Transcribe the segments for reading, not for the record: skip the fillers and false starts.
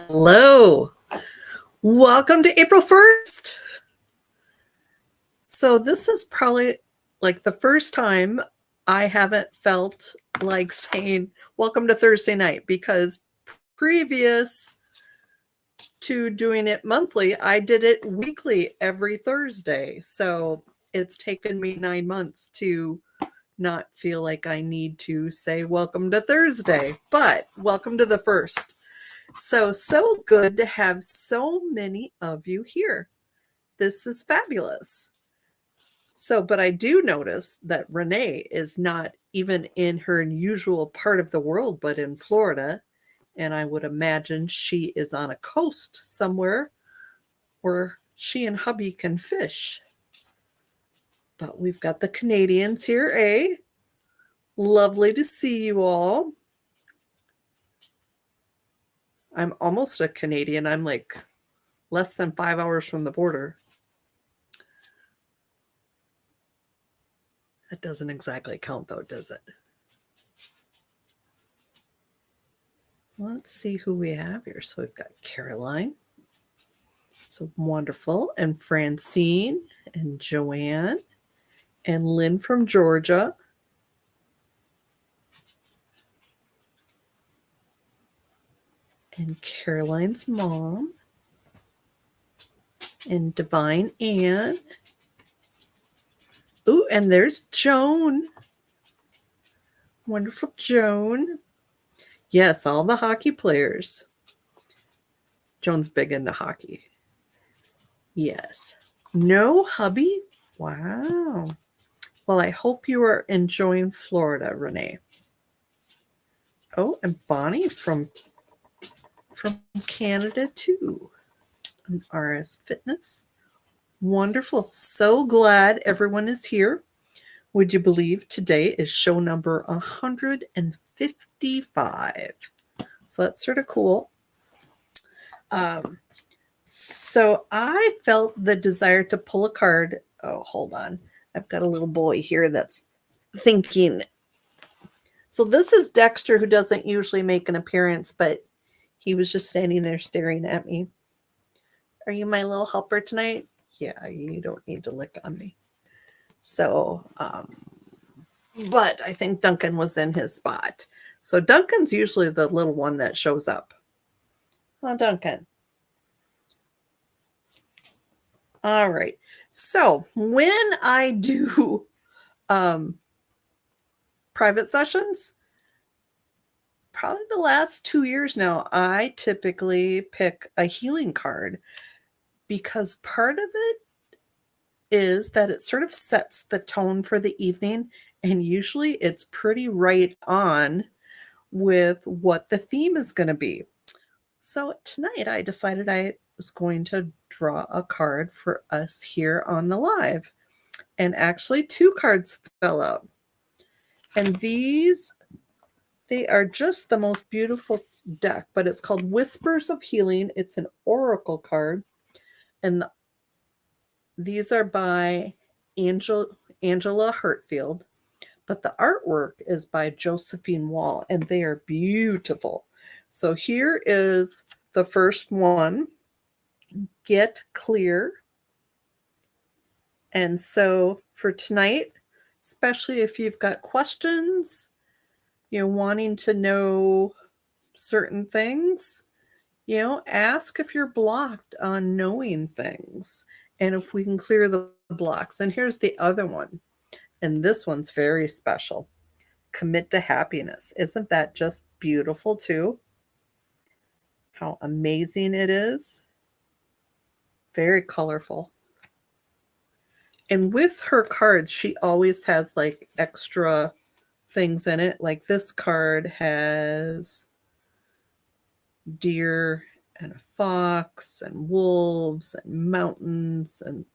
Hello. Welcome to April 1st. So, this is probably like the first time I haven't felt like saying welcome to Thursday night because previous to doing it monthly, I did it weekly every Thursday. So, it's taken me 9 months to not feel like I need to say welcome to Thursday, but welcome to the first. So good to have so many of you here. This is fabulous. But I do notice that Renee is not even in her usual part of the world, but in Florida. And I would imagine she is on a coast somewhere where she and hubby can fish. But we've got the Canadians here, eh? Lovely to see you all. I'm almost a Canadian. I'm like less than 5 hours from the border. That doesn't exactly count, though, does it? Let's see who we have here. So we've got Caroline. So wonderful. And Francine and Joanne and Lynn from Georgia. And Caroline's mom. And Divine Ann. Ooh, and there's Joan. Wonderful Joan. Yes, all the hockey players. Joan's big into hockey. Yes. No hubby? Wow. Well, I hope you are enjoying Florida, Renee. Oh, and Bonnie from Canada too. And RS Fitness. Wonderful. So glad everyone is here. Would you believe today is show number 155? So that's sort of cool. So I felt the desire to pull a card. Oh, hold on. I've got a little boy here that's thinking. So this is Dexter, who doesn't usually make an appearance, but he was just standing there staring at me. Are you my little helper tonight? Yeah, you don't need to lick on me. So, but I think Duncan was in his spot. So Duncan's usually the little one that shows up. Oh, Duncan. All right. So when I do private sessions, probably the last 2 years now, I typically pick a healing card because part of it is that it sort of sets the tone for the evening, and usually it's pretty right on with what the theme is going to be. So tonight I decided I was going to draw a card for us here on the live, and actually 2 cards fell out. And these, they are just the most beautiful deck, but it's called Whispers of Healing. It's an oracle card, and these are by Angela Hartfield, but the artwork is by Josephine Wall, and they are beautiful. So here is the first one, Get Clear. And so for tonight, especially if you've got questions, wanting to know certain things, ask if you're blocked on knowing things and if we can clear the blocks. And here's the other one. And this one's very special. Commit to happiness. Isn't that just beautiful too? How amazing it is. Very colorful. And with her cards, she always has like extra things in it. Like this card has deer and a fox and wolves and mountains, and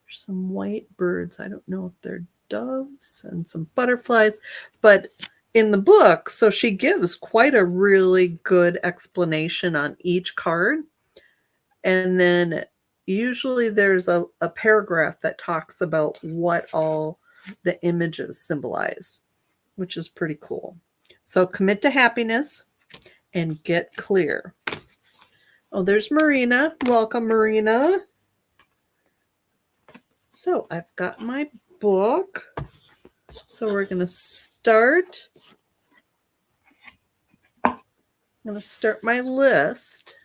there's some white birds. I don't know if they're doves, and some butterflies. But in the book, so she gives quite a really good explanation on each card. And then usually there's a paragraph that talks about what all the images symbolize, which is pretty cool. So commit to happiness and get clear. Oh, there's Marina. Welcome, Marina. So I've got my book. So we're going to start. I'm going to start my list.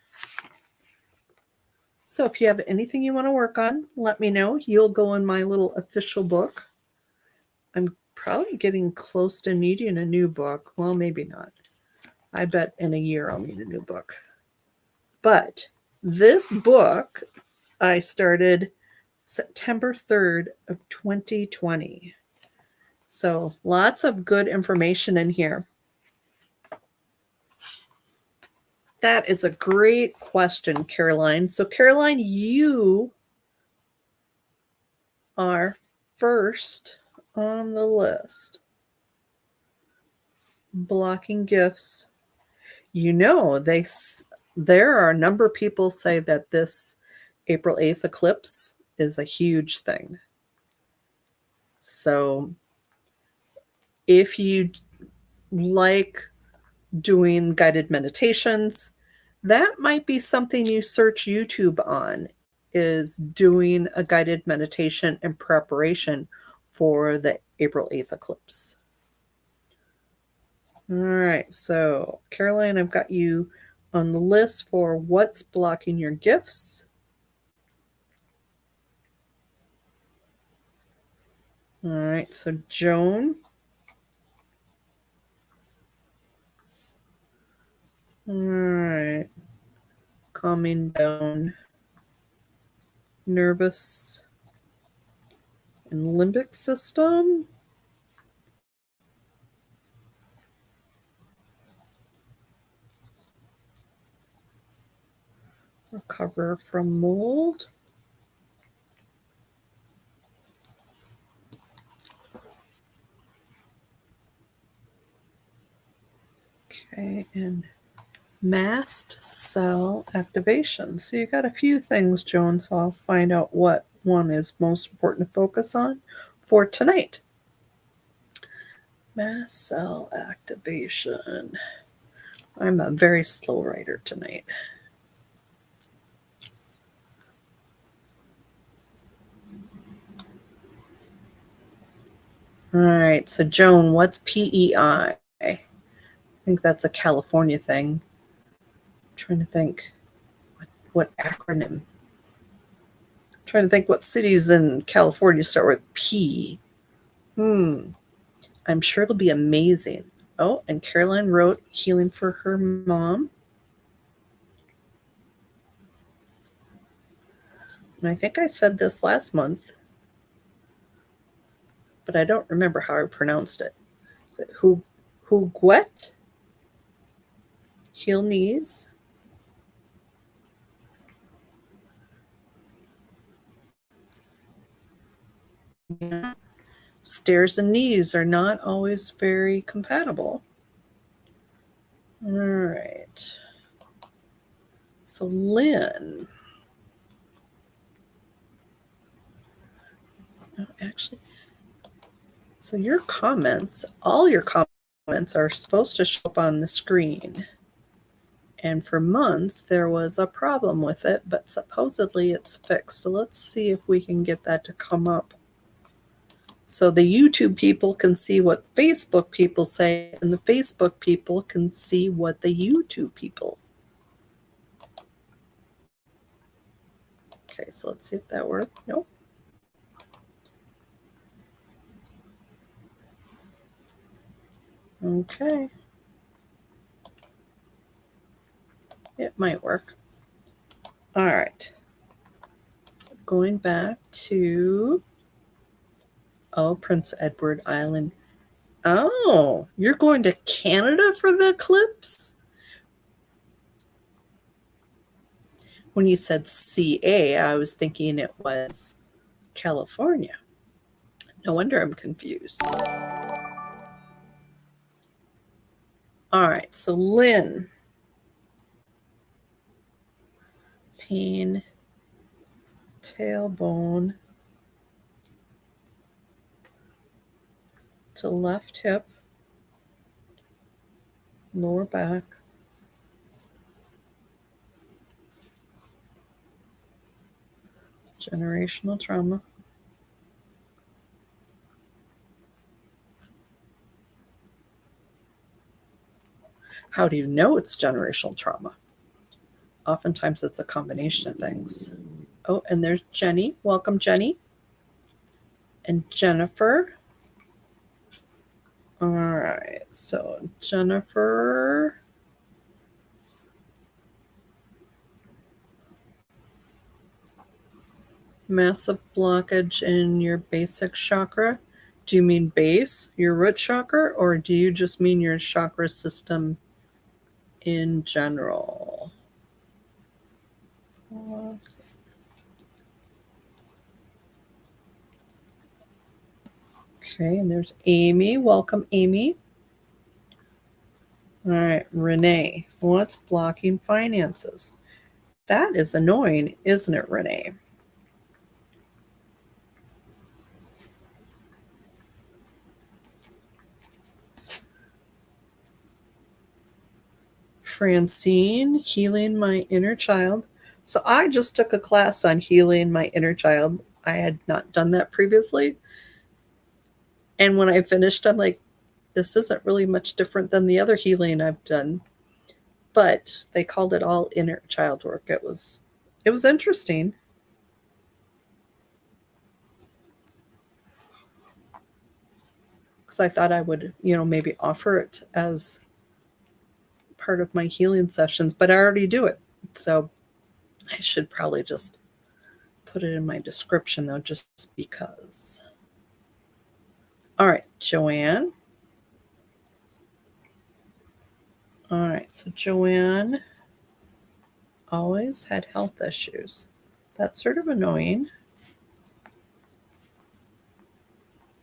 So if you have anything you want to work on, let me know. You'll go in my little official book. I'm probably getting close to needing a new book. Well, maybe not. I bet in a year I'll need a new book. But this book I started September 3rd of 2020. So lots of good information in here. That is a great question, Caroline. So Caroline, you are first on the list. Blocking gifts. You know, there are a number of people say that this April 8th eclipse is a huge thing. So if you like doing guided meditations, that might be something you search YouTube on, is doing a guided meditation in preparation for the April 8th eclipse. All right, so Caroline, I've got you on the list for what's blocking your gifts. All right, so Joan. All right, calming down nervous and limbic system. Recover from mold. Okay, and mast cell activation. So you got a few things, Joan, so I'll find out what one is most important to focus on for tonight. Mast cell activation. I'm a very slow writer tonight. All right, so Joan, what's PEI? I think that's a California thing. I'm trying to think what acronym. I'm trying to think what cities in California start with P. I'm sure it'll be amazing. Oh, and Caroline wrote healing for her mom. And I think I said this last month, but I don't remember how I pronounced it. Is it Huguet? Heel knees. Yeah. Stairs and knees are not always very compatible. All right. So Lynn. No, actually. So your comments, all your comments are supposed to show up on the screen. And for months, there was a problem with it, but supposedly it's fixed. So let's see if we can get that to come up. So the YouTube people can see what Facebook people say, and the Facebook people can see what the YouTube people. Okay, so let's see if that worked. Nope. Okay. It might work. All right. So going back to, Prince Edward Island. Oh, you're going to Canada for the eclipse? When you said CA, I was thinking it was California. No wonder I'm confused. All right, so Lynn. Pain, tailbone to left hip, lower back. Generational trauma. How do you know it's generational trauma? Oftentimes it's a combination of things. Oh, and there's Jenny. Welcome, Jenny. And Jennifer. All right, so Jennifer. Massive blockage in your basic chakra. Do you mean base, your root chakra, or do you just mean your chakra system in general? Okay, and there's Amy. Welcome, Amy. All right, Renee. What's blocking finances? That is annoying, isn't it, Renee? Francine, healing my inner child. So I just took a class on healing my inner child. I had not done that previously. And when I finished, I'm like, this isn't really much different than the other healing I've done. But they called it all inner child work. It was interesting. Because I thought I would, maybe offer it as part of my healing sessions, but I already do it. So I should probably just put it in my description though, just because. All right, Joanne. All right, so Joanne always had health issues. That's sort of annoying.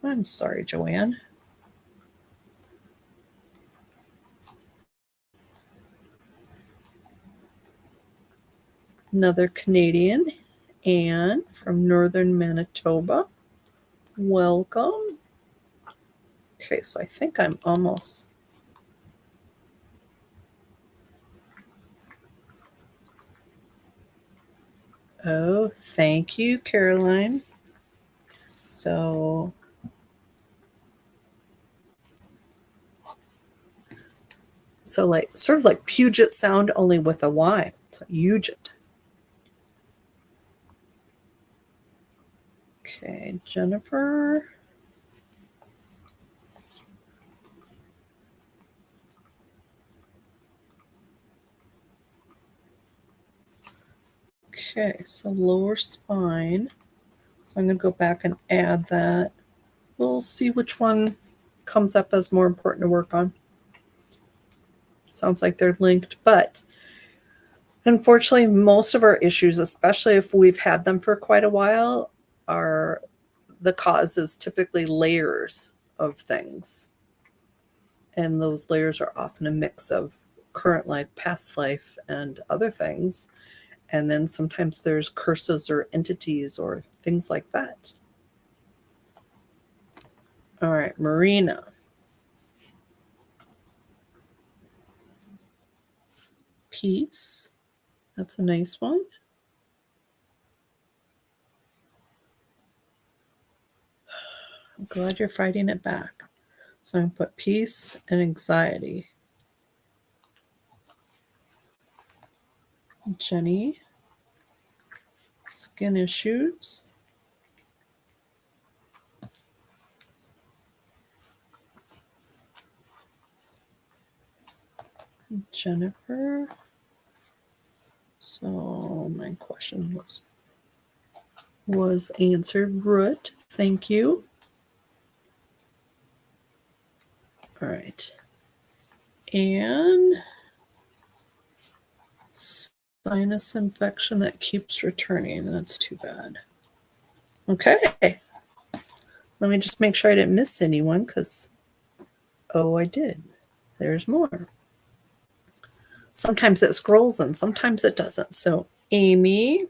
I'm sorry, Joanne. Another Canadian, Anne from northern Manitoba. Welcome. Okay, so I think I'm almost. Oh, thank you, Caroline. So like sort of like Puget Sound, only with a Y. So Puget. Okay, Jennifer. Okay, so lower spine. So I'm going to go back and add that. We'll see which one comes up as more important to work on. Sounds like they're linked, but unfortunately, most of our issues, especially if we've had them for quite a while, are the cause is typically layers of things. And those layers are often a mix of current life, past life, and other things. And then sometimes there's curses or entities or things like that. All right, Marina. Peace. That's a nice one. I'm glad you're fighting it back. So I'm going to put peace and anxiety. Jenny. Skin issues. Jennifer. So my question was answered. Root. Thank you. All right. And sinus infection that keeps returning. That's too bad. Okay. Let me just make sure I didn't miss anyone because, oh, I did. There's more. Sometimes it scrolls and sometimes it doesn't. So Amy,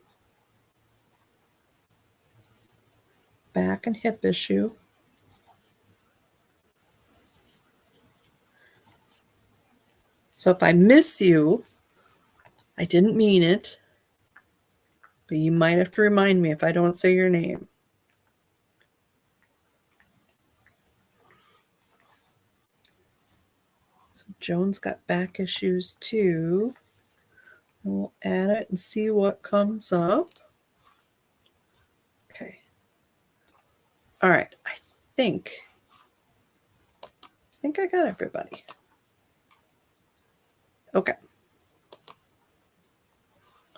back and hip issue. So if I miss you, I didn't mean it. But you might have to remind me if I don't say your name. So Joan's got back issues too. We'll add it and see what comes up. Okay. All right. I think I got everybody. Okay.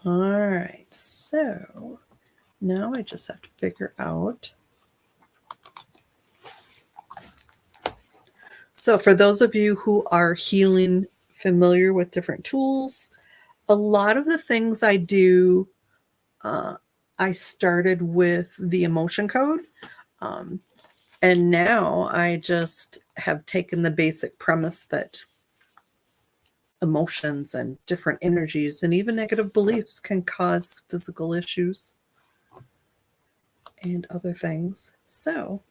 All right. So now I just have to figure out. So for those of you who are healing familiar with different tools, a lot of the things I do, I started with the emotion code. And now I just have taken the basic premise that emotions and different energies and even negative beliefs can cause physical issues and other things. So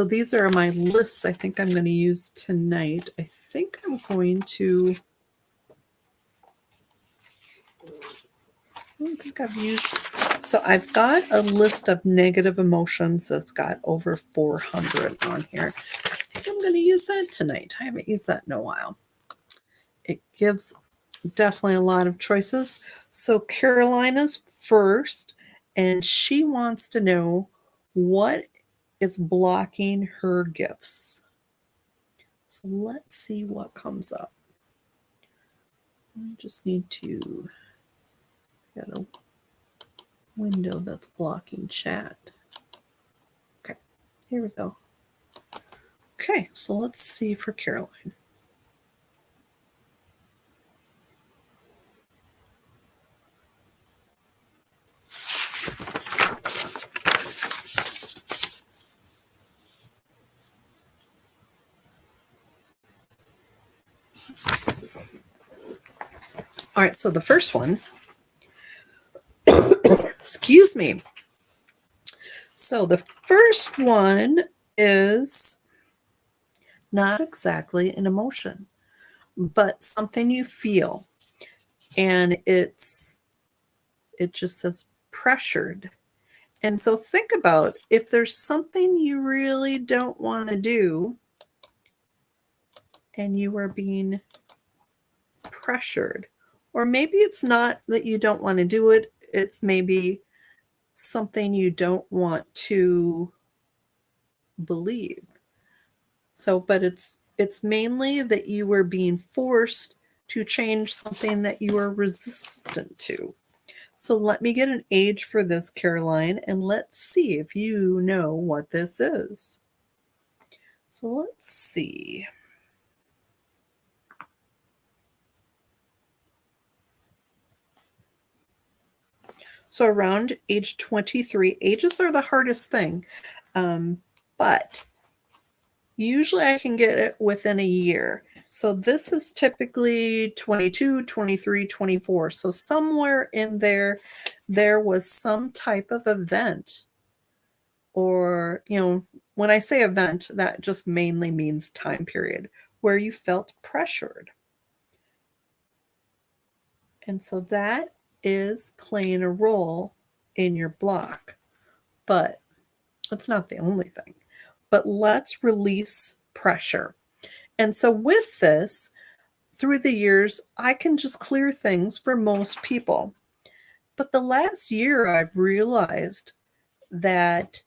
these are my lists I think I'm going to use tonight. I think I'm going to, I don't think I've used, so I've got a list of negative emotions that's got over 400 on here. I think I'm going to use that tonight. I haven't used that in a while. It gives definitely a lot of choices. So Carolina's first, and she wants to know what is blocking her gifts. So let's see what comes up. I just need to get a window that's blocking chat. Okay, here we go. Okay, so let's see for Caroline. All right, so the first one, excuse me. So the first one is not exactly an emotion, but something you feel. And it just says pressured. And so think about if there's something you really don't want to do and you are being pressured, or maybe it's not that you don't want to do it, it's maybe something you don't want to believe. So, but it's mainly that you were being forced to change something that you are resistant to. So let me get an age for this, Caroline, and let's see if you know what this is. So let's see. So around age 23, ages are the hardest thing, but usually I can get it within a year. So this is typically 22, 23, 24. So somewhere in there was some type of event, or, when I say event, that just mainly means time period where you felt pressured. And so that is playing a role in your block, but it's not the only thing. But let's release pressure. And so with this, through the years, I can just clear things for most people. But the last year, I've realized that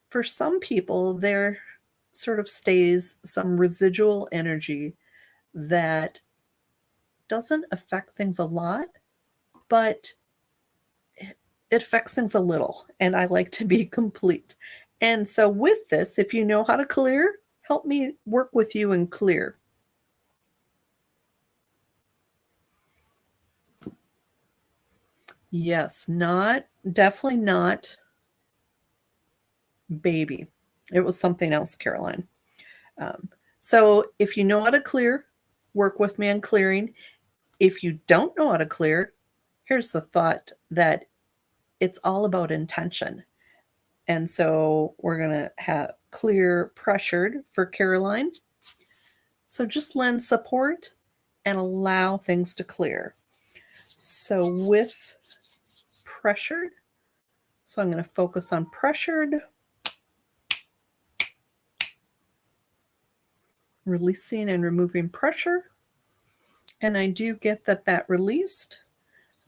for some people, there sort of stays some residual energy that doesn't affect things a lot, but it affects things a little. And I like to be complete. And so with this, if you know how to clear, help me work with you and clear. Yes, definitely not baby. It was something else, Caroline. So if you know how to clear, work with me on clearing. If you don't know how to clear, here's the thought that it's all about intention. And so we're going to have clear pressured for Caroline. So just lend support and allow things to clear. So with pressured, so I'm going to focus on pressured, releasing and removing pressure. And I do get that released.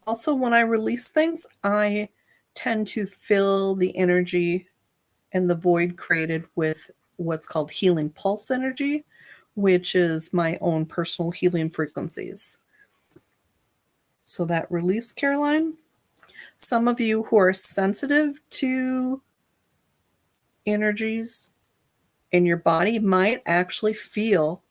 Also, when I release things, I tend to fill the energy and the void created with what's called healing pulse energy, which is my own personal healing frequencies. So that release, Caroline. Some of you who are sensitive to energies in your body might actually feel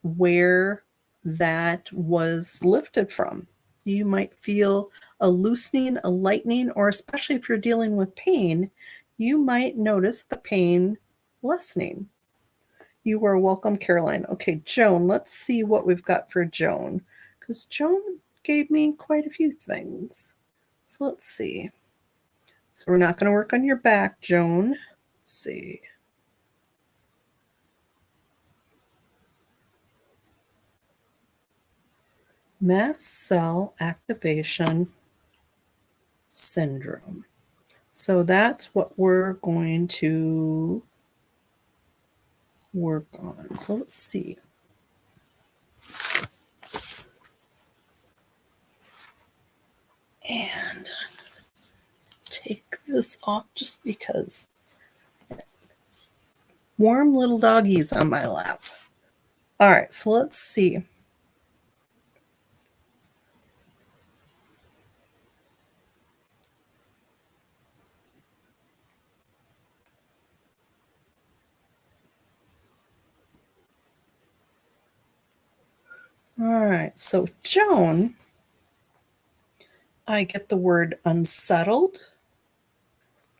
where that was lifted from. You might feel a loosening, a lightening, or especially if you're dealing with pain, you might notice the pain lessening. You are welcome, Caroline. Okay, Joan, let's see what we've got for Joan, because Joan gave me quite a few things. So let's see. So we're not going to work on your back, Joan. Let's see. Mast cell activation syndrome. So that's what we're going to work on. So let's see. And take this off just because. Warm little doggies on my lap. All right, so let's see. All right, so Joan, I get the word unsettled.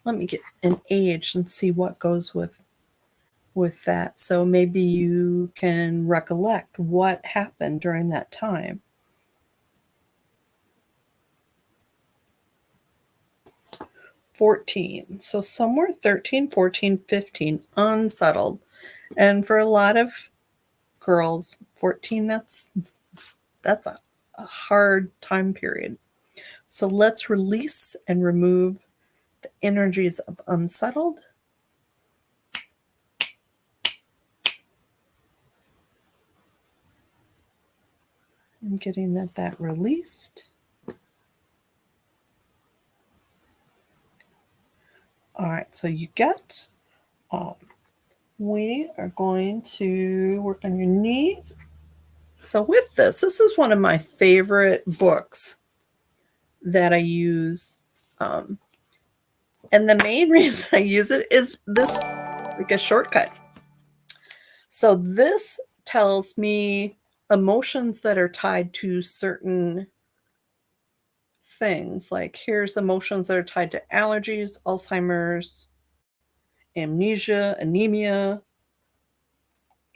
Let me get an age and see what goes with that. So maybe you can recollect what happened during that time. 14. So somewhere 13, 14, 15, unsettled. And for a lot of girls, 14, that's a hard time period. So let's release and remove the energies of unsettled. I'm getting that released. All right, so you get, we are going to work on your knees. So with this is one of my favorite books that I use. And the main reason I use it is this, like a shortcut. So this tells me emotions that are tied to certain things. Like here's emotions that are tied to allergies, Alzheimer's, amnesia, anemia,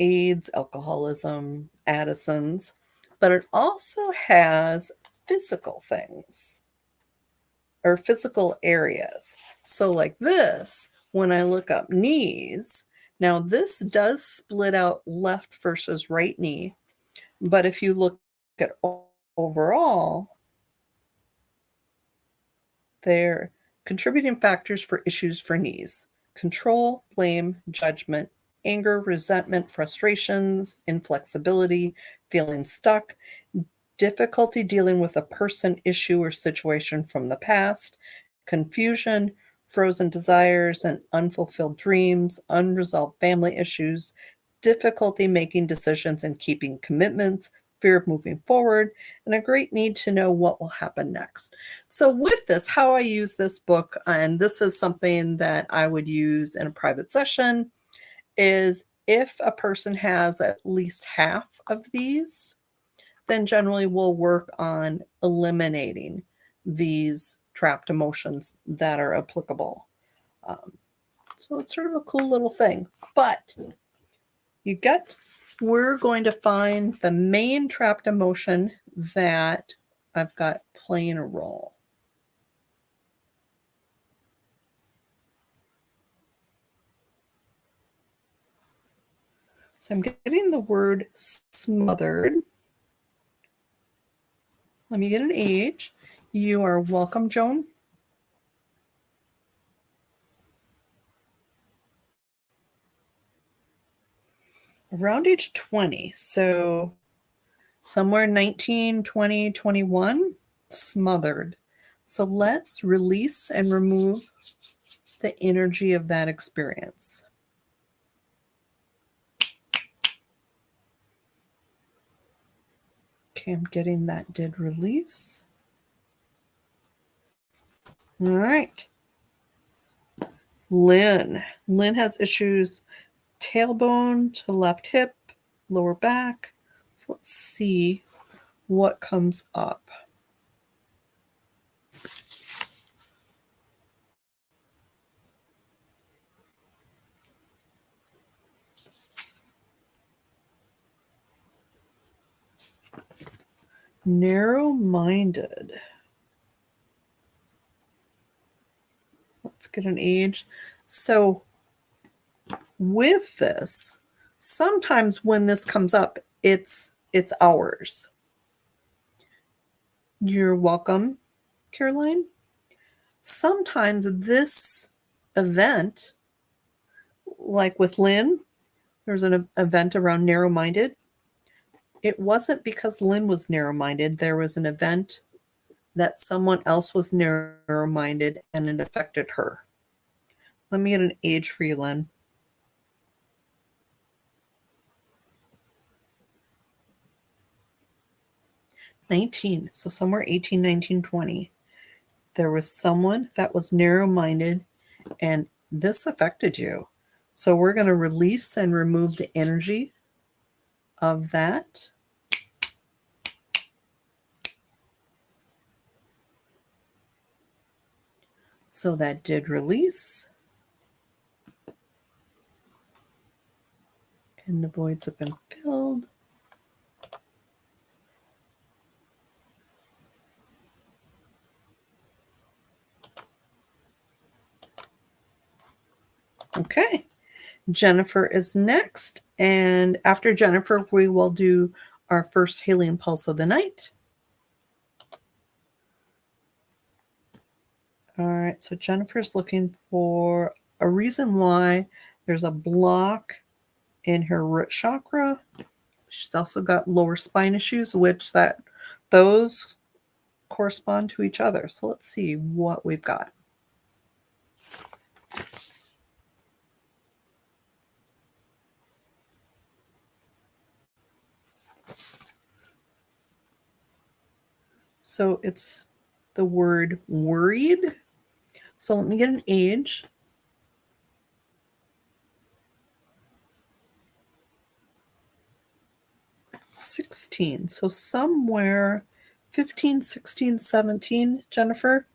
AIDS, alcoholism, Addison's. But it also has physical things or physical areas. So like this, when I look up knees, now this does split out left versus right knee. But if you look at overall, they're contributing factors for issues for knees: control, blame, judgment, anger, resentment, frustrations, inflexibility, feeling stuck, difficulty dealing with a person, issue, or situation from the past, confusion, frozen desires and unfulfilled dreams, unresolved family issues, difficulty making decisions and keeping commitments, fear of moving forward, and a great need to know what will happen next. So with this, how I use this book, and this is something that I would use in a private session, is if a person has at least half of these, then generally we'll work on eliminating these trapped emotions that are applicable. So it's sort of a cool little thing. But we're going to find the main trapped emotion that I've got playing a role. So I'm getting the word smothered. Let me get an age. You are welcome, Joan. Around age 20. So somewhere 19, 20, 21, smothered. So let's release and remove the energy of that experience. Okay, I'm getting that did release. All right. Lynn. Lynn has issues tailbone to left hip, lower back. So let's see what comes up. Narrow-minded. Let's get an age. So with this, sometimes when this comes up, it's ours. You're welcome, Caroline. Sometimes this event, like with Lynn, there's an event around narrow-minded. It wasn't because Lynn was narrow-minded. There was an event that someone else was narrow-minded and it affected her. Let me get an age for you, Lynn. 19. So somewhere 18, 19, 20. There was someone that was narrow-minded and this affected you. So we're going to release and remove the energy of that. So that did release. And the voids have been filled. Okay. Jennifer is next. And after Jennifer, we will do our first healing pulse of the night. All right. So Jennifer's looking for a reason why there's a block in her root chakra. She's also got lower spine issues, which those correspond to each other. So let's see what we've got. So it's the word worried. So let me get an age. 16. So somewhere 15, 16, 17, Jennifer,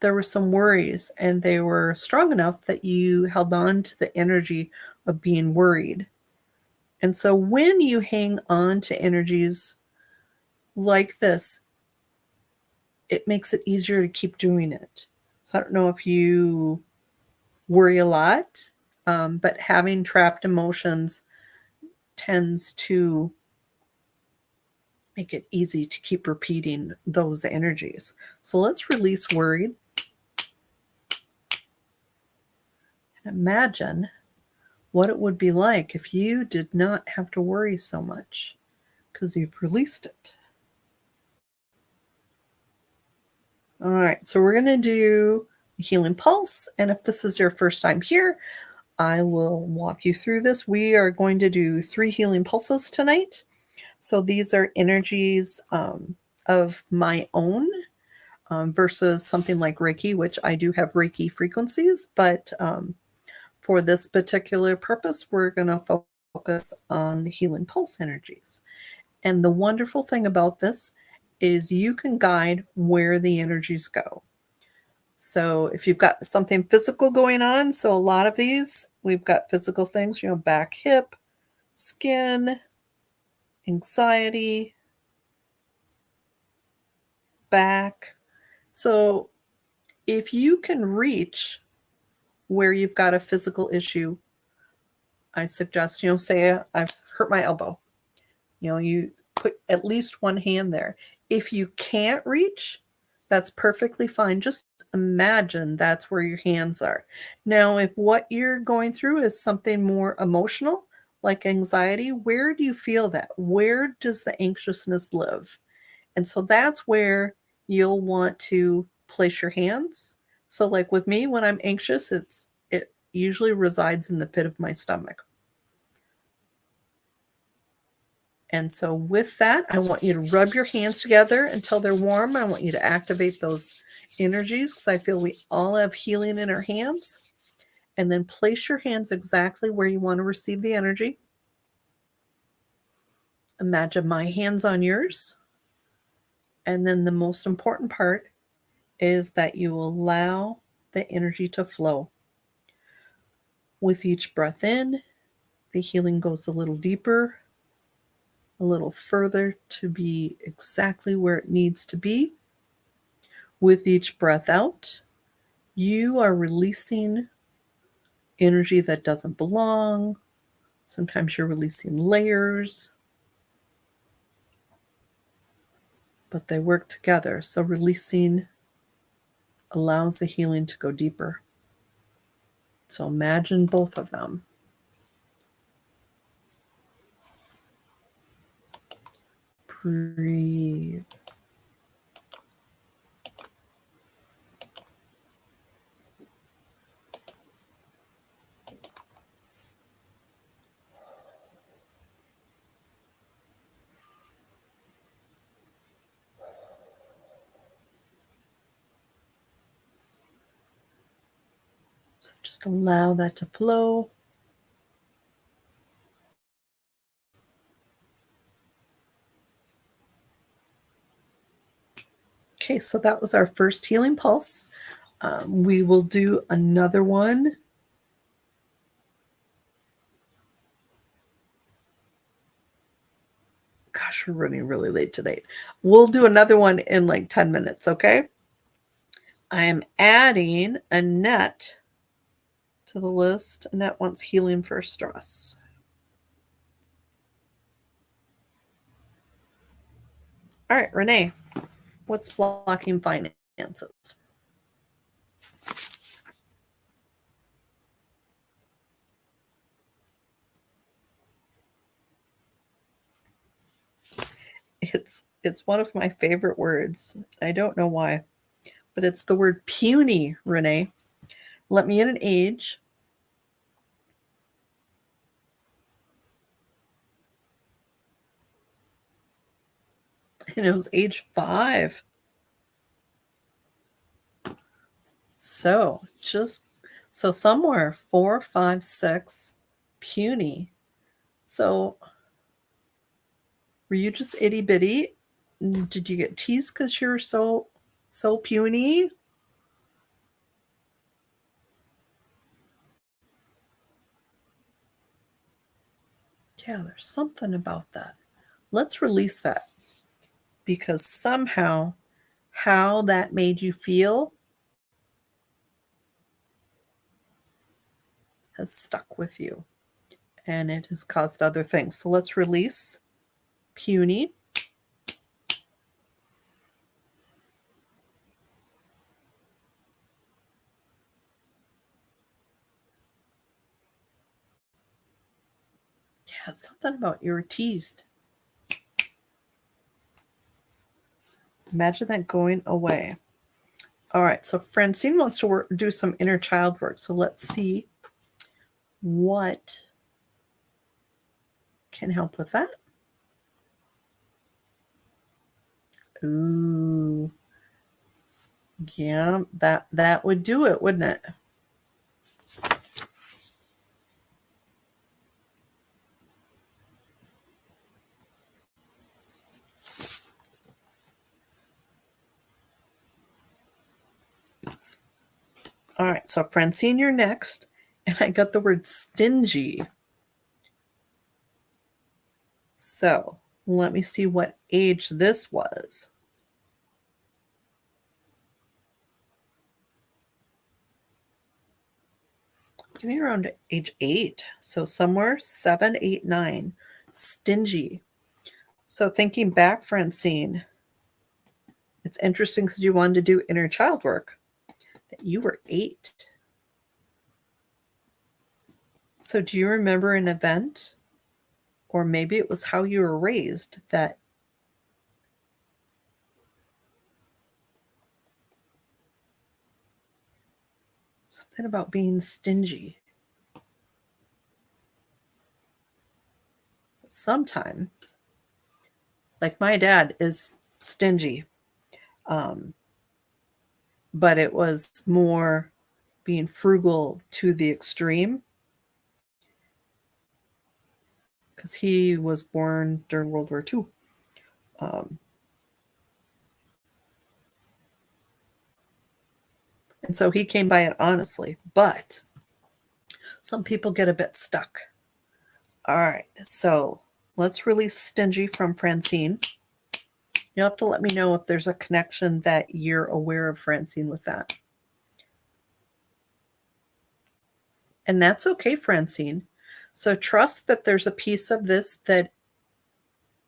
there were some worries and they were strong enough that you held on to the energy of being worried. And so when you hang on to energies like this, it makes it easier to keep doing it. So I don't know if you worry a lot, but having trapped emotions tends to make it easy to keep repeating those energies. So let's release worried. And imagine what it would be like if you did not have to worry so much because you've released it. All right, so we're going to do a healing pulse. And if this is your first time here, I will walk you through this. We are going to do 3 healing pulses tonight. So these are energies of my own versus something like Reiki, which I do have Reiki frequencies, but for this particular purpose, we're going to focus on the healing pulse energies. And the wonderful thing about this is you can guide where the energies go. So if you've got something physical going on, so a lot of these, we've got physical things, back, hip, skin, anxiety, back. So if you can reach where you've got a physical issue, I suggest, say I've hurt my elbow. You put at least one hand there. If you can't reach, that's perfectly fine. Just imagine that's where your hands are. Now, if what you're going through is something more emotional, like anxiety, where do you feel that? Where does the anxiousness live? And so that's where you'll want to place your hands. So like with me, when I'm anxious, it usually resides in the pit of my stomach. And so with that, I want you to rub your hands together until they're warm. I want you to activate those energies because I feel we all have healing in our hands. And then place your hands exactly where you want to receive the energy. Imagine my hands on yours. And then the most important part is that you allow the energy to flow. With each breath in, the healing goes a little deeper, a little further to be exactly where it needs to be. With each breath out, you are releasing energy that doesn't belong. Sometimes you're releasing layers, but they work together. So releasing allows the healing to go deeper. So imagine both of them. Breathe. So just allow that to flow. Okay, so that was our first healing pulse. We will do another one. Gosh, we're running really late today. We'll do another one in like 10 minutes, okay? I am adding Annette to the list. Annette wants healing for stress. All right, Renee, what's blocking finances? It's one of my favorite words. I don't know why, but it's the word puny, Renee. Let me in an age. And it was age 5. So somewhere 4, 5, 6, puny. So were you just itty bitty? Did you get teased because you're so puny? Yeah, there's something about that. Let's release that because somehow how that made you feel has stuck with you and it has caused other things. So let's release puny. Yeah, it's something about you were teased. Imagine that going away. All right, so Francine wants to do some inner child work. So let's see what can help with that. Ooh, yeah, that would do it, wouldn't it? All right, so Francine, you're next. And I got the word stingy. So let me see what age this was. Maybe around age 8. So somewhere 7, 8, 9. Stingy. So thinking back, Francine, It's interesting because you wanted to do inner child work. That you were 8. So do you remember an event, or maybe it was how you were raised, that something about being stingy? Sometimes, like my dad is stingy, but it was more being frugal to the extreme because he was born during World War II. And so he came by it honestly, but some people get a bit stuck. All right, so let's release stingy from Francine. You'll have to let me know if there's a connection that you're aware of, Francine, with that. And that's okay, Francine. So trust that there's a piece of this that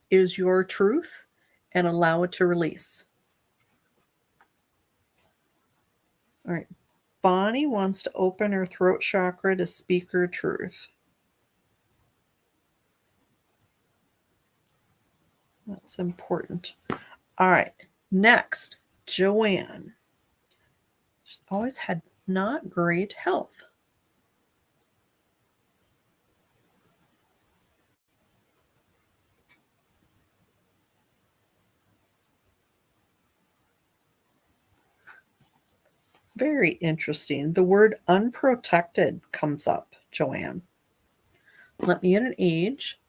is your truth and allow it to release. All right. Bonnie wants to open her throat chakra to speak her truth. That's important. All right. Next, Joanne. She's always had not great health. Very interesting. The word unprotected comes up, Joanne. Let me get an age.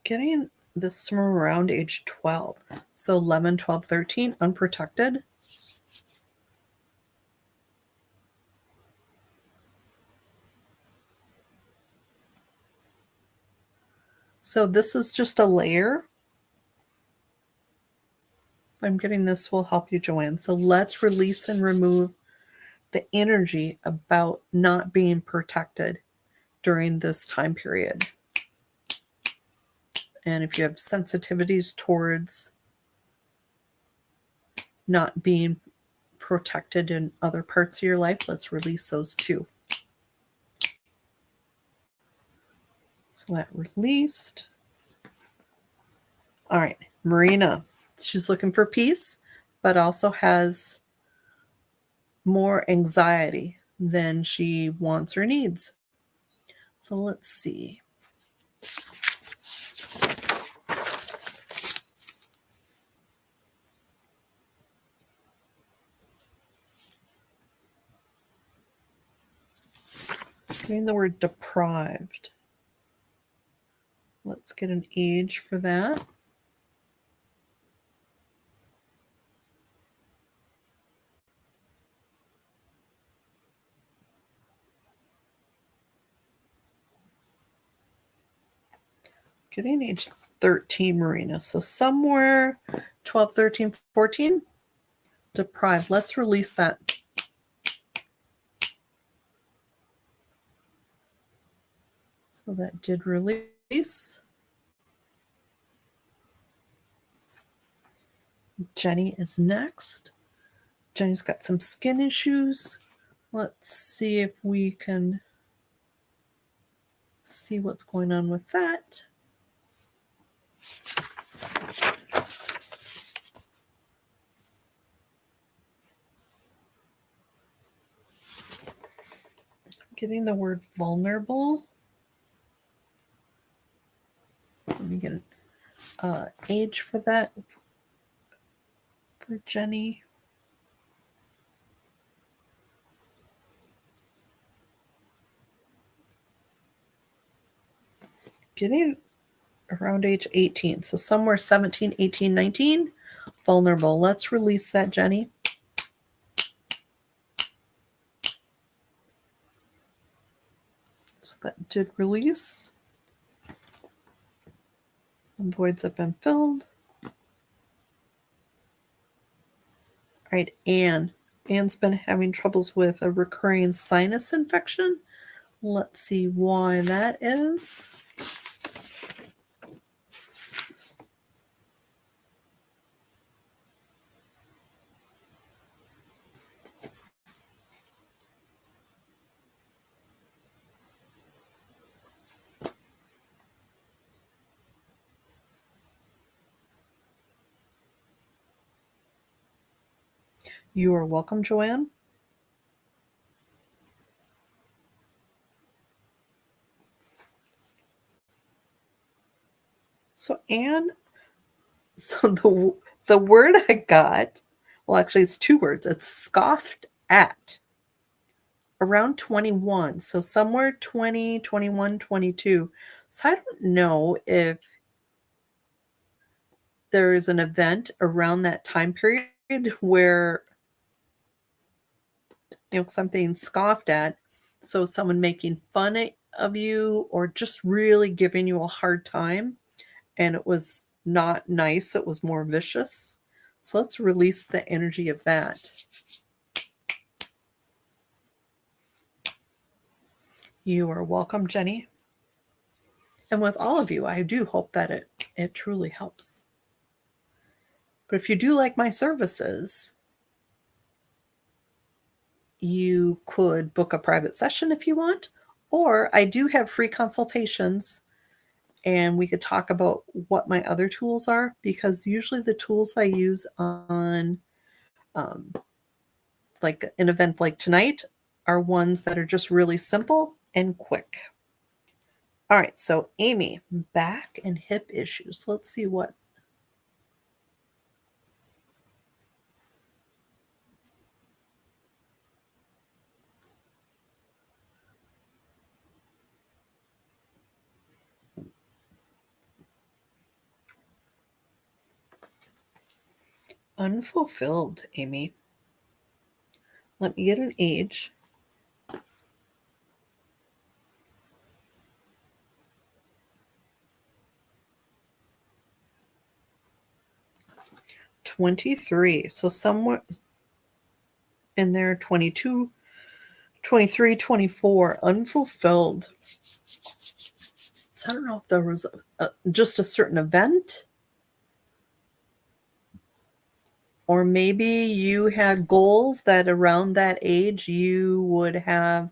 Getting this from around age 12. So 11, 12, 13, unprotected. So this is just a layer. I'm getting this will help you, Joanne. So let's release and remove the energy about not being protected during this time period. And if you have sensitivities towards not being protected in other parts of your life, let's release those too. So that released. All right, Marina. She's looking for peace, but also has more anxiety than she wants or needs. So let's see. Getting the word deprived. Let's get an age for that. Getting age 13, Marina. So somewhere 12, 13, 14. Deprived. Let's release that. So that did release. Jenny is next. Jenny's got some skin issues. Let's see if we can see what's going on with that. Getting the word vulnerable. Let me get an age for that for Jenny. Getting around age 18. So somewhere 17, 18, 19. Vulnerable. Let's release that, Jenny. So that did release. And voids have been filled. All right, Anne. Anne's been having troubles with a recurring sinus infection. Let's see why that is. You are welcome, Joanne. So Anne, so the word I got, well, actually it's two words. It's scoffed at around 21. So somewhere 20, 21, 22. So I don't know if there is an event around that time period where something scoffed at. So someone making fun of you or just really giving you a hard time, and it was not nice, it was more vicious. So let's release the energy of that. You are welcome, Jenny. And with all of you, I do hope that it truly helps. But if you do like my services, you could book a private session if you want, or I do have free consultations and we could talk about what my other tools are, because usually the tools I use on like an event like tonight are ones that are just really simple and quick. All right, so Amy, back and hip issues. Let's see what. Unfulfilled, Amy. Let me get an age. 23. So somewhere in there, 22, 23, 24, unfulfilled. So I don't know if there was just a certain event, or maybe you had goals that around that age you would have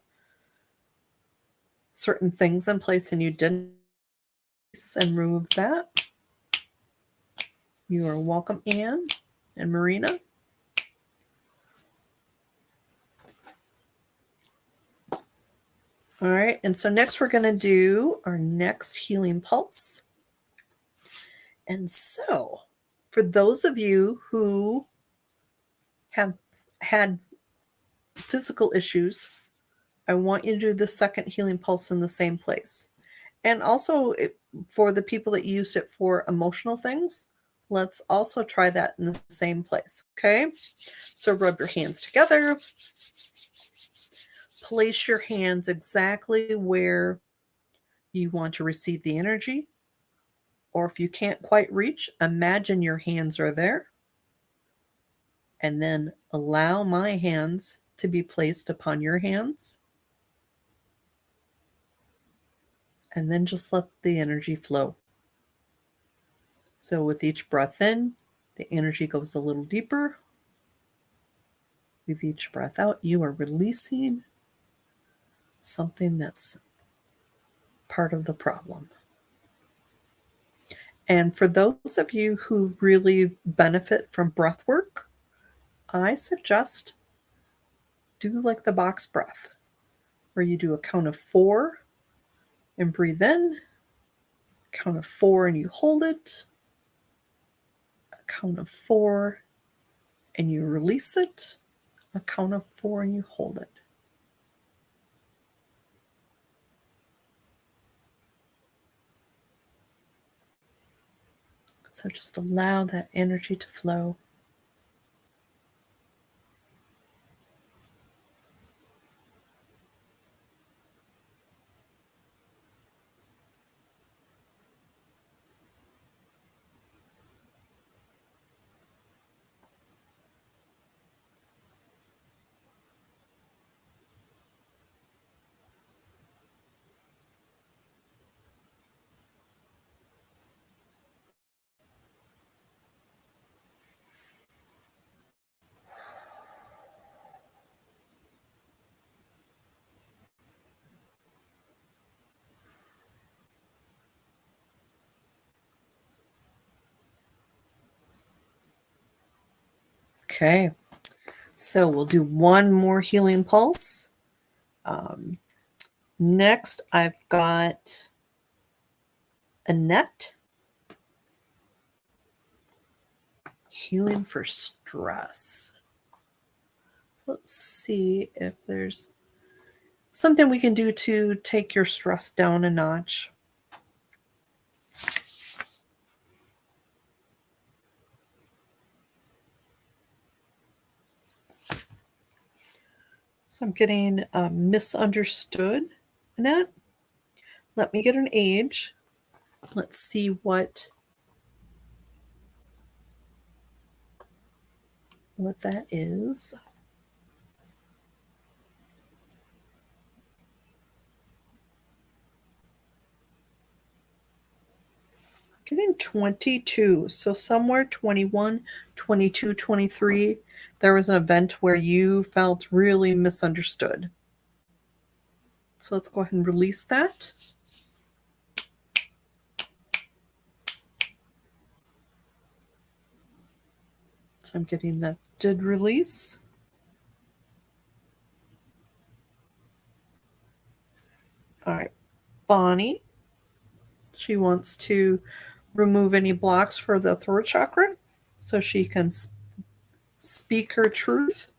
certain things in place and you didn't, and remove that. You are welcome, Anne and Marina. All right, and so next we're going to do our next healing pulse. And so for those of you who have had physical issues, I want you to do the second healing pulse in the same place. And also for the people that used it for emotional things, let's also try that in the same place. Okay, so rub your hands together. Place your hands exactly where you want to receive the energy. Or if you can't quite reach, imagine your hands are there. And then allow my hands to be placed upon your hands. And then just let the energy flow. So with each breath in, the energy goes a little deeper. With each breath out, you are releasing something that's part of the problem. And for those of you who really benefit from breath work, I suggest do like the box breath, where you do a count of 4 and breathe in, count of 4 and you hold it, a count of 4 and you release it, a count of 4 and you hold it. So just allow that energy to flow. Okay, so we'll do one more healing pulse. Next, I've got Annette. Healing for stress. Let's see if there's something we can do to take your stress down a notch. So I'm getting misunderstood, Annette. Let me get an age. Let's see what that is. Getting 22. So somewhere 21, 22, 23, there was an event where you felt really misunderstood. So let's go ahead and release that. So I'm getting that did release. All right, Bonnie. She wants to remove any blocks for the throat chakra so she can speak her truth.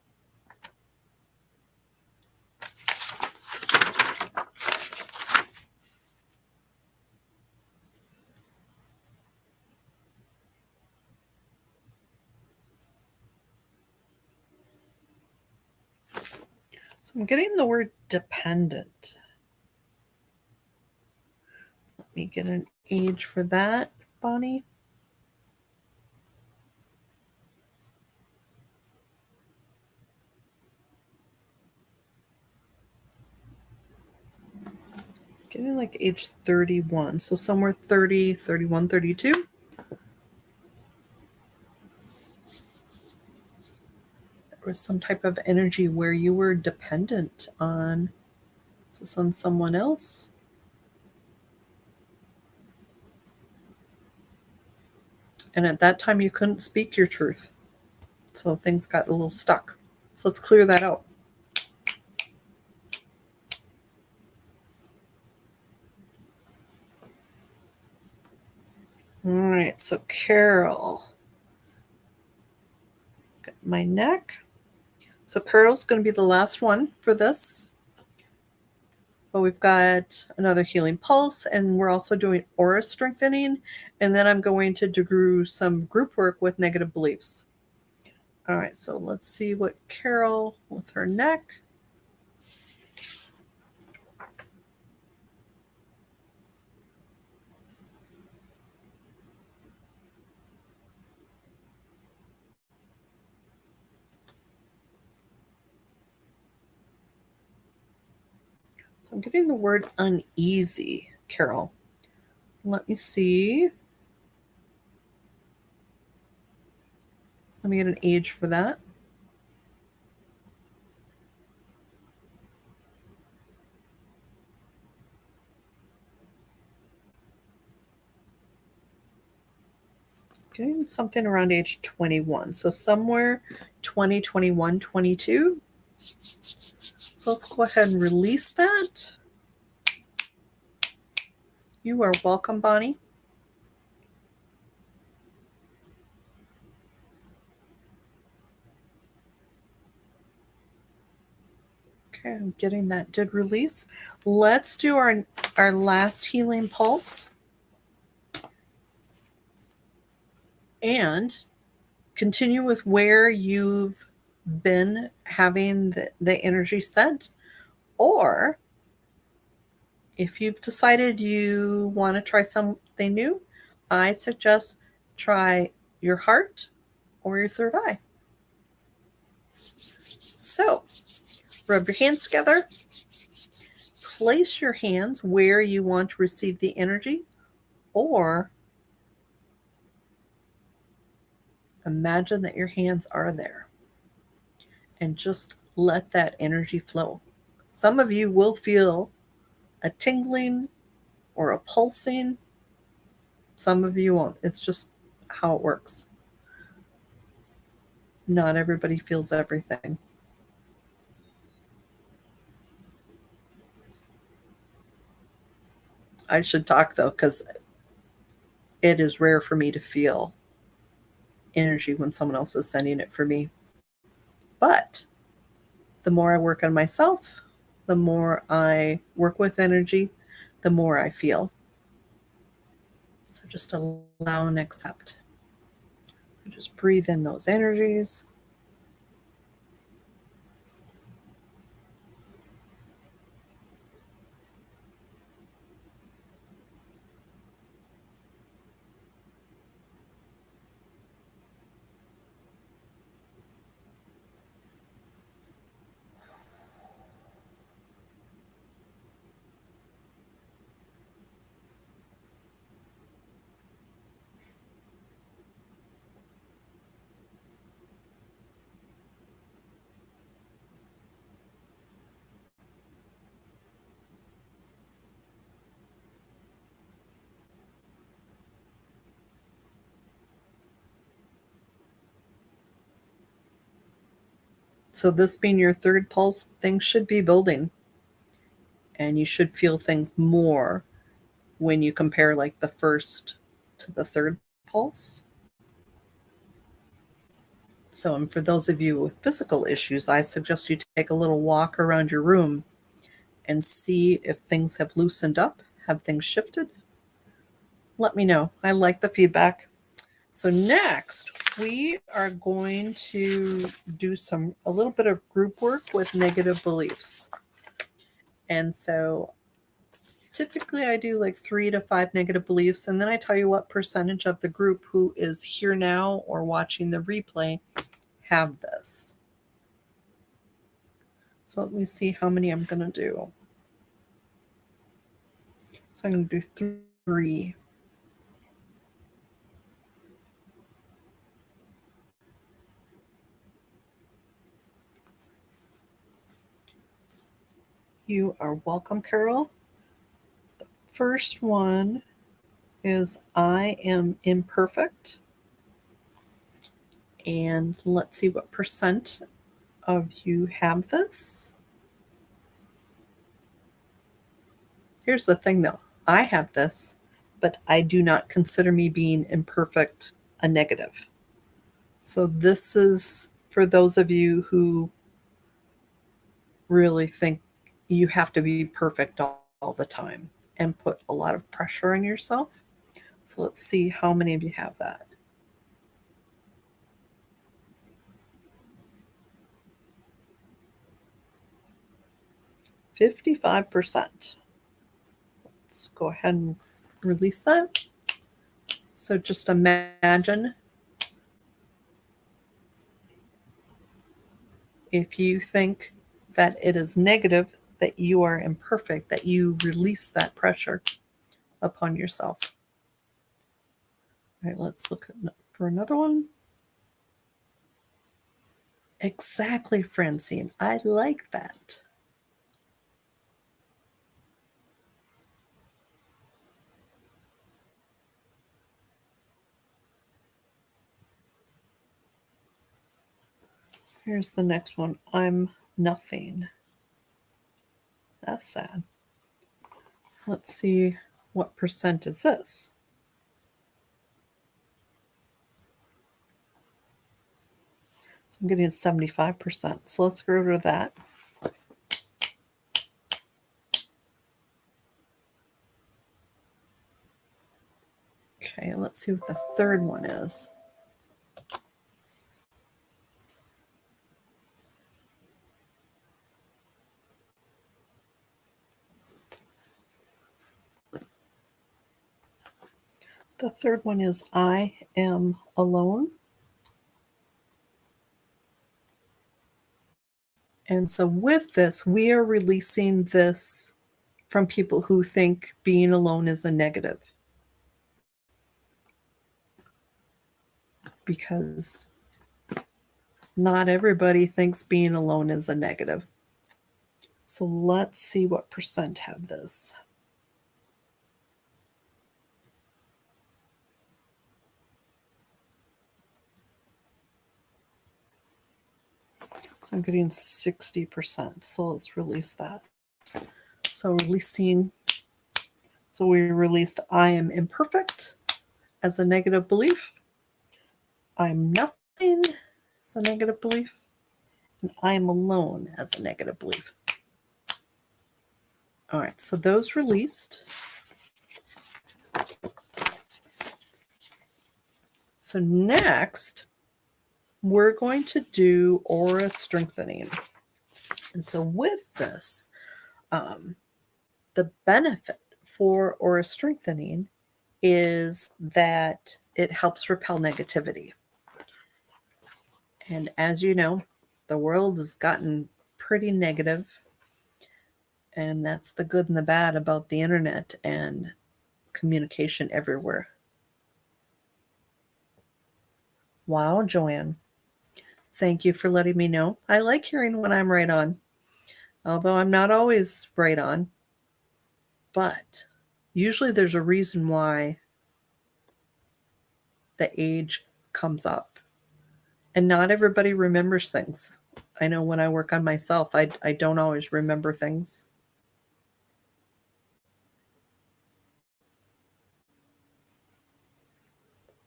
So I'm getting the word dependent. Let me get an age for that, Bonnie. Getting like age 31. So somewhere 30, 31, 32. There was some type of energy where you were dependent on, is this on someone else? And at that time, you couldn't speak your truth. So things got a little stuck. So let's clear that out. All right, so Carol. Got my neck. So Carol's going to be the last one for this. But we've got another healing pulse, and we're also doing aura strengthening. And then I'm going to do some group work with negative beliefs. All right, so let's see what Carol with her neck. So I'm getting the word uneasy, Carol. Let me see. Let me get an age for that. Getting something around age 21. So somewhere 20, 21, 22. So let's go ahead and release that. You are welcome, Bonnie. Okay, I'm getting that did release. Let's do our last healing pulse. And continue with where you've been having the energy sent. Or if you've decided you want to try something new, I suggest try your heart or your third eye. So rub your hands together. Place your hands where you want to receive the energy, or imagine that your hands are there and just let that energy flow. Some of you will feel a tingling or a pulsing. Some of you won't. It's just how it works. Not everybody feels everything. I should talk though, because it is rare for me to feel energy when someone else is sending it for me. But the more I work on myself, the more I work with energy, the more I feel. So just allow and accept. So just breathe in those energies. So this being your third pulse, things should be building. And you should feel things more when you compare like the first to the third pulse. So, and for those of you with physical issues, I suggest you take a little walk around your room and see if things have loosened up. Have things shifted? Let me know. I like the feedback. So next, we are going to do a little bit of group work with negative beliefs. And so typically I do like 3 to 5 negative beliefs, and then I tell you what percentage of the group who is here now or watching the replay have this. So let me see how many I'm going to do. So I'm going to do 3. You are welcome, Carol. The first one is I am imperfect. And let's see what percent of you have this. Here's the thing though, I have this, but I do not consider me being imperfect a negative. So this is for those of you who really think you have to be perfect all the time and put a lot of pressure on yourself. So let's see how many of you have that. 55%. Let's go ahead and release that. So just imagine if you think that it is negative, that you are imperfect, that you release that pressure upon yourself. All right, let's look for another one. Exactly, Francine. I like that. Here's the next one. I'm nothing. That's sad. Let's see what percent is this. So I'm getting 75%. So let's go over that. Okay, let's see what the third one is. The third one is I am alone. And so with this, we are releasing this from people who think being alone is a negative. Because not everybody thinks being alone is a negative. So let's see what percent have this. So I'm getting 60%. So let's release that. So releasing, so we released I am imperfect as a negative belief. I'm nothing as a negative belief. And I am alone as a negative belief. All right, so those released. So next, we're going to do aura strengthening. And so with this, the benefit for aura strengthening is that it helps repel negativity. And as you know, the world has gotten pretty negative, and that's the good and the bad about the internet and communication everywhere. Wow, Joanne. Thank you for letting me know. I like hearing when I'm right on, although I'm not always right on. But usually there's a reason why the age comes up. And not everybody remembers things. I know when I work on myself, I don't always remember things.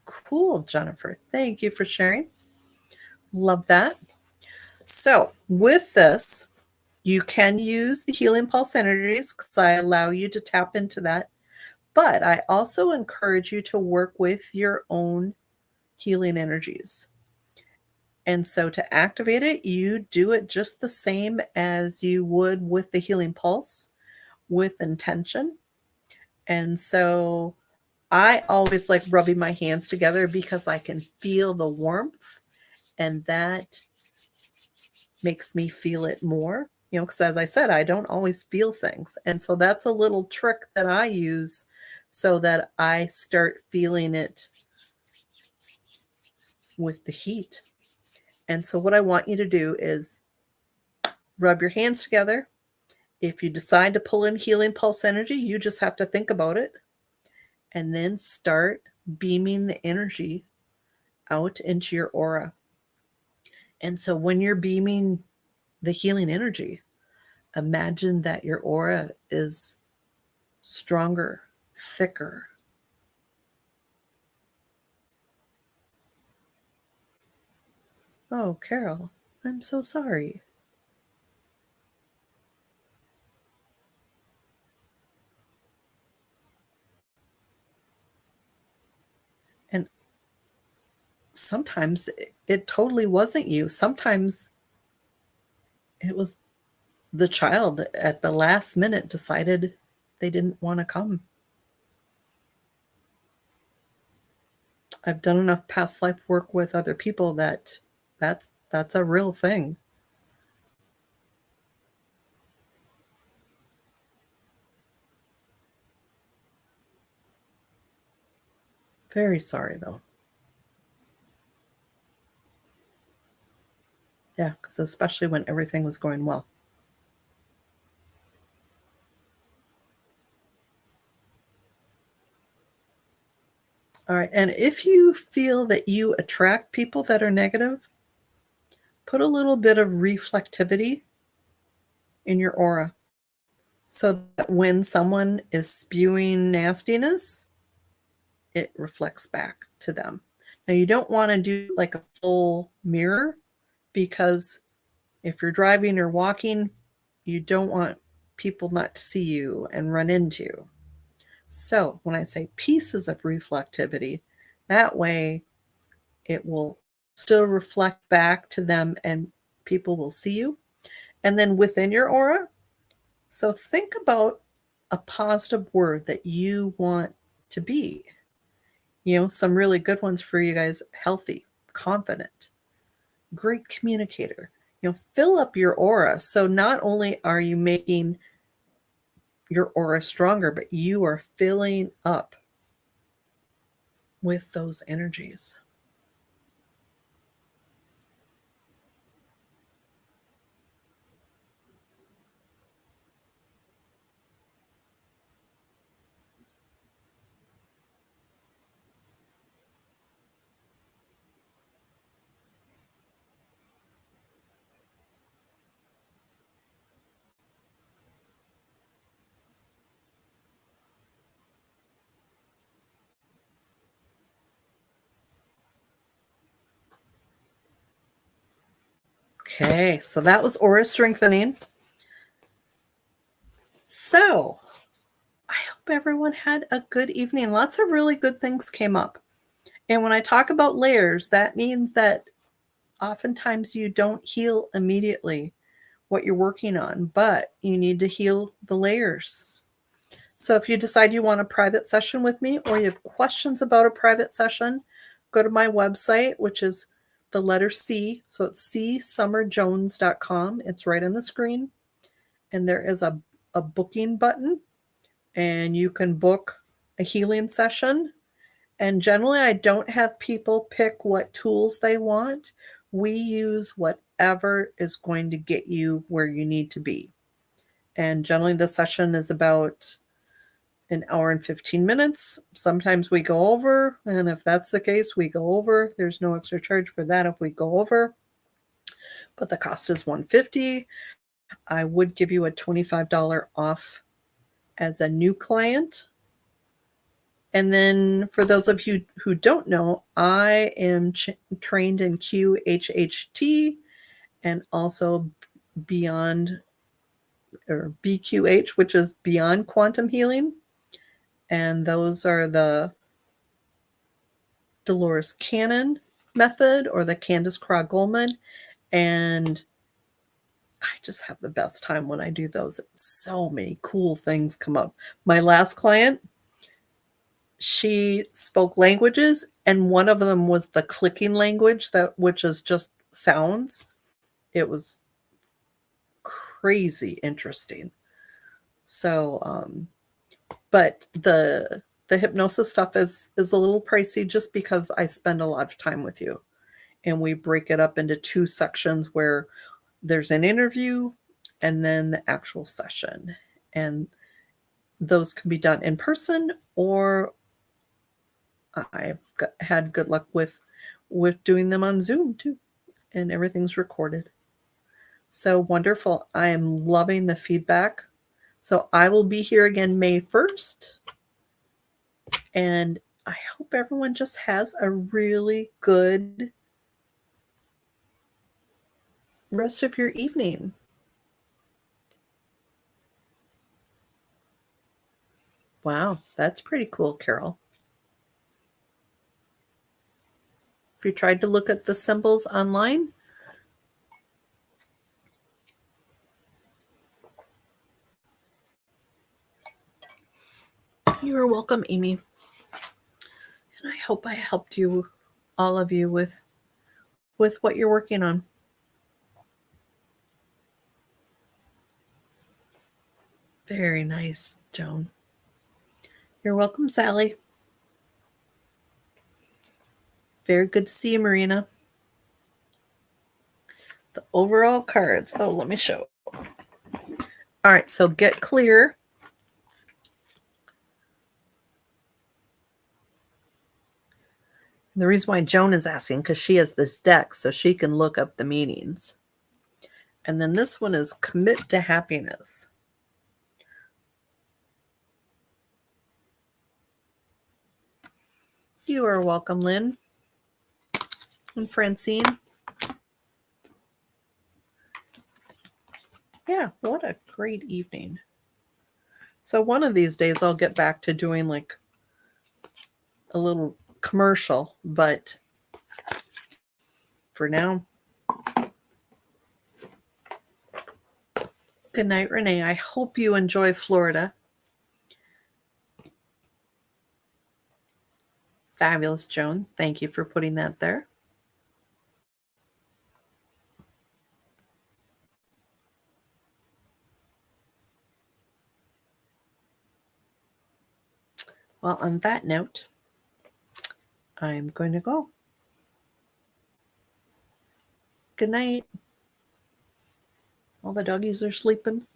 Cool, Jennifer. Thank you for sharing. Love that. So with this, you can use the healing pulse energies because I allow you to tap into that. But I also encourage you to work with your own healing energies. And so to activate it, you do it just the same as you would with the healing pulse, with intention. And so I always like rubbing my hands together because I can feel the warmth, and that makes me feel it more. Because as I said, I don't always feel things. And so that's a little trick that I use so that I start feeling it with the heat. And so what I want you to do is rub your hands together. If you decide to pull in healing pulse energy, you just have to think about it and then start beaming the energy out into your aura. And so when you're beaming the healing energy, imagine that your aura is stronger, thicker. Oh, Carol, I'm so sorry. And sometimes it totally wasn't you. Sometimes it was the child at the last minute decided they didn't want to come. I've done enough past life work with other people that's a real thing. Very sorry though. Yeah, because especially when everything was going well. All right. And if you feel that you attract people that are negative, put a little bit of reflectivity in your aura so that when someone is spewing nastiness, it reflects back to them. Now, you don't want to do like a full mirror because if you're driving or walking, you don't want people not to see you and run into you. So when I say pieces of reflectivity, that way it will still reflect back to them and people will see you. And then within your aura, so think about a positive word that you want to be. Some really good ones for you guys: healthy, confident, great communicator. Fill up your aura. So not only are you making your aura stronger, but you are filling up with those energies. Okay, so that was aura strengthening. So I hope everyone had a good evening. Lots of really good things came up. And when I talk about layers, that means that oftentimes you don't heal immediately what you're working on, but you need to heal the layers. So if you decide you want a private session with me or you have questions about a private session, go to my website, which is the letter C. So it's csummerjones.com. It's right on the screen. And there is a booking button, and you can book a healing session. And generally, I don't have people pick what tools they want. We use whatever is going to get you where you need to be. And generally, the session is about an hour and 15 minutes. Sometimes we go over, and if that's the case, we go over. There's no extra charge for that if we go over. But the cost is $150. I would give you a $25 off as a new client. And then for those of you who don't know, I am trained in QHHT and also beyond, or BQH, which is beyond quantum healing. And those are the Dolores Cannon method or the Candace Craw-Goldman. And I just have the best time when I do those. So many cool things come up. My last client, she spoke languages, and one of them was the clicking language, which is just sounds. It was crazy interesting. So, but the hypnosis stuff is a little pricey just because I spend a lot of time with you, and we break it up into 2 sections where there's an interview and then the actual session, and those can be done in person, or I've had good luck with doing them on Zoom too, and everything's recorded. So wonderful. I am loving the feedback. So I will be here again May 1st. And I hope everyone just has a really good rest of your evening. Wow, that's pretty cool, Carol. If you tried to look at the symbols online, you are welcome, Amy. And I hope I helped you, all of you, with what you're working on. Very nice, Joan. You're welcome, Sally. Very good to see you, Marina. The overall cards. Oh, let me show. All right, so get clear. And the reason why Joan is asking, because she has this deck, so she can look up the meanings. And then this one is commit to happiness. You are welcome, Lynn. And Francine. Yeah, what a great evening. So one of these days I'll get back to doing like a little commercial, but for now, good night, Renee. I hope you enjoy Florida. Fabulous, Joan. Thank you for putting that there. Well, on that note, I'm going to go. Good night. All the doggies are sleeping.